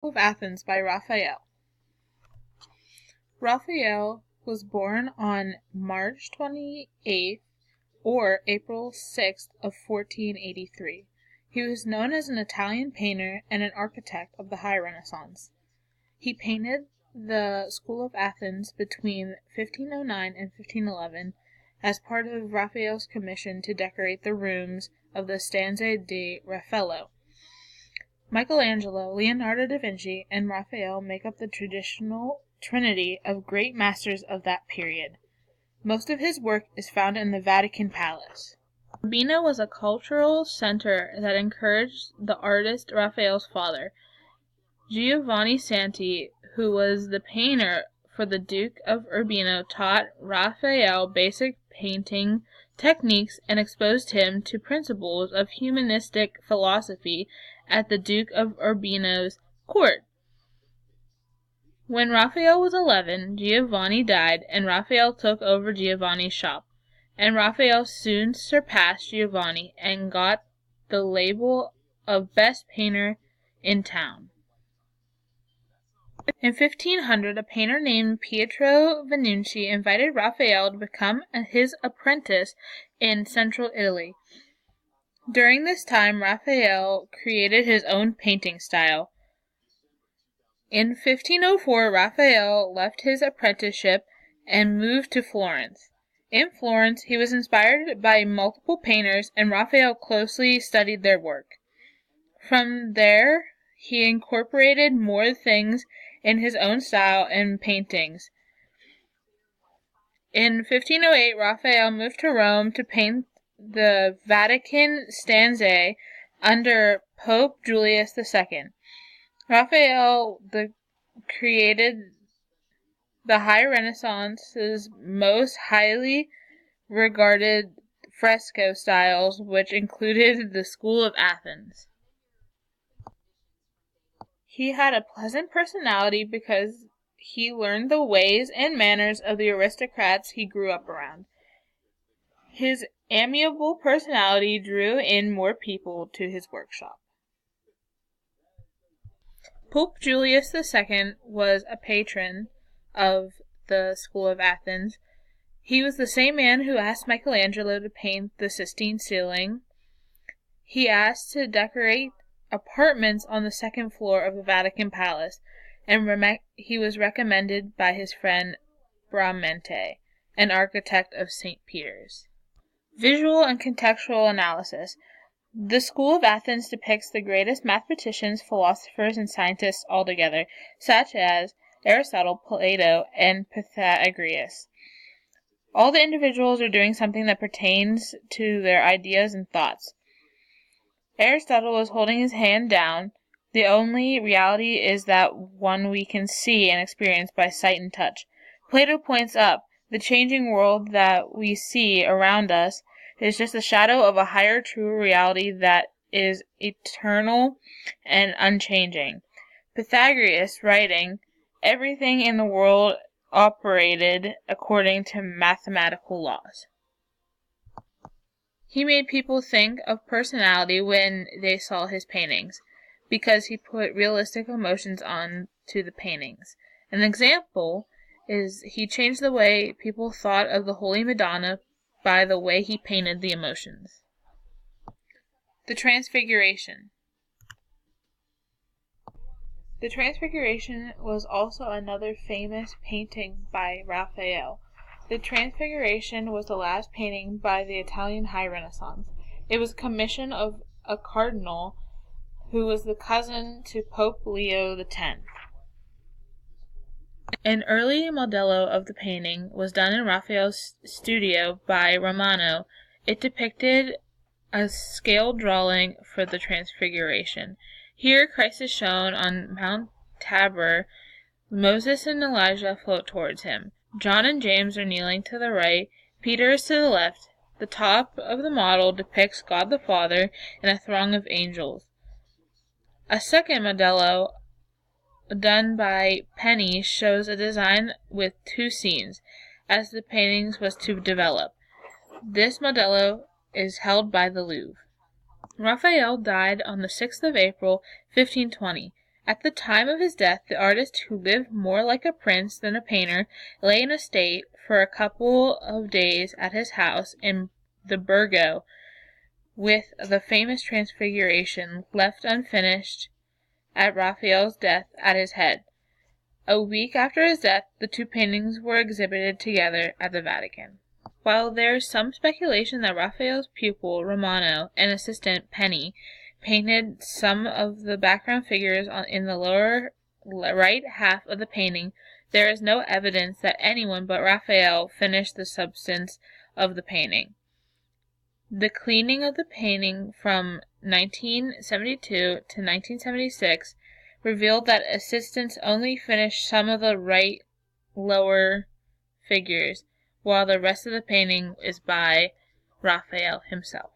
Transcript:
of Athens by Raphael. Raphael was born on March 28th or April 6th of 1483. He was known as an Italian painter and an architect of the High Renaissance. He painted the School of Athens between 1509 and 1511 as part of Raphael's commission to decorate the rooms of the Stanze di Raffaello. Michelangelo, Leonardo da Vinci, and Raphael make up the traditional trinity of great masters of that period. Most of his work is found in the Vatican Palace. Urbino was a cultural center that encouraged the artist Raphael's father, Giovanni Santi, who was the painter for the Duke of Urbino, taught Raphael basic painting techniques and exposed him to principles of humanistic philosophy at the Duke of Urbino's court. When Raphael was 11, Giovanni died, and Raphael took over Giovanni's shop. And Raphael soon surpassed Giovanni and got the label of best painter in town. In 1500, a painter named Pietro Vannucci invited Raphael to become his apprentice in central Italy. During this time, Raphael created his own painting style. In 1504, Raphael left his apprenticeship and moved to Florence. In Florence, he was inspired by multiple painters, and Raphael closely studied their work. From there, he incorporated more things in his own style and paintings. In 1508, Raphael moved to Rome to paint the Vatican Stanze under Pope Julius II. Raphael created the High Renaissance's most highly regarded fresco styles, which included the School of Athens. He had a pleasant personality because he learned the ways and manners of the aristocrats he grew up around. His amiable personality drew in more people to his workshop. Pope Julius II was a patron of the School of Athens. He was the same man who asked Michelangelo to paint the Sistine ceiling. He asked to decorate apartments on the second floor of the Vatican Palace, and he was recommended by his friend Bramante, an architect of St. Peter's. Visual and contextual analysis. The School of Athens depicts the greatest mathematicians, philosophers, and scientists all together, such as Aristotle, Plato, and Pythagoras. All the individuals are doing something that pertains to their ideas and thoughts. Aristotle is holding his hand down. The only reality is that one we can see and experience by sight and touch. Plato points up. The changing world that we see around us is just a shadow of a higher, truer reality that is eternal and unchanging. Pythagoras, writing, everything in the world operated according to mathematical laws. He made people think of personality when they saw his paintings, because he put realistic emotions onto the paintings. An example is he changed the way people thought of the Holy Madonna by the way he painted the emotions. The Transfiguration. The Transfiguration was also another famous painting by Raphael. The Transfiguration was the last painting by the Italian High Renaissance. It was a commission of a cardinal who was the cousin to Pope Leo X. An early modello of the painting was done in Raphael's studio by Romano. It depicted a scale drawing for the Transfiguration. Here Christ is shown on Mount Tabor. Moses and Elijah float towards him. John and James are kneeling to the right. Peter is to the left. The top of the model depicts God the Father and a throng of angels. A second modello done by Penny shows a design with two scenes, as the painting was to develop. This modello is held by the Louvre. Raphael died on the 6th of April, 1520. At the time of his death, the artist, who lived more like a prince than a painter, lay in a state for a couple of days at his house in the Borgo, with the famous Transfiguration left unfinished at Raphael's death at his head. A week after his death, the two paintings were exhibited together at the Vatican. While there is some speculation that Raphael's pupil, Romano, and assistant, Penny, painted some of the background figures in the lower right half of the painting, there is no evidence that anyone but Raphael finished the substance of the painting. The cleaning of the painting from 1972 to 1976 revealed that assistants only finished some of the right lower figures, while the rest of the painting is by Raphael himself.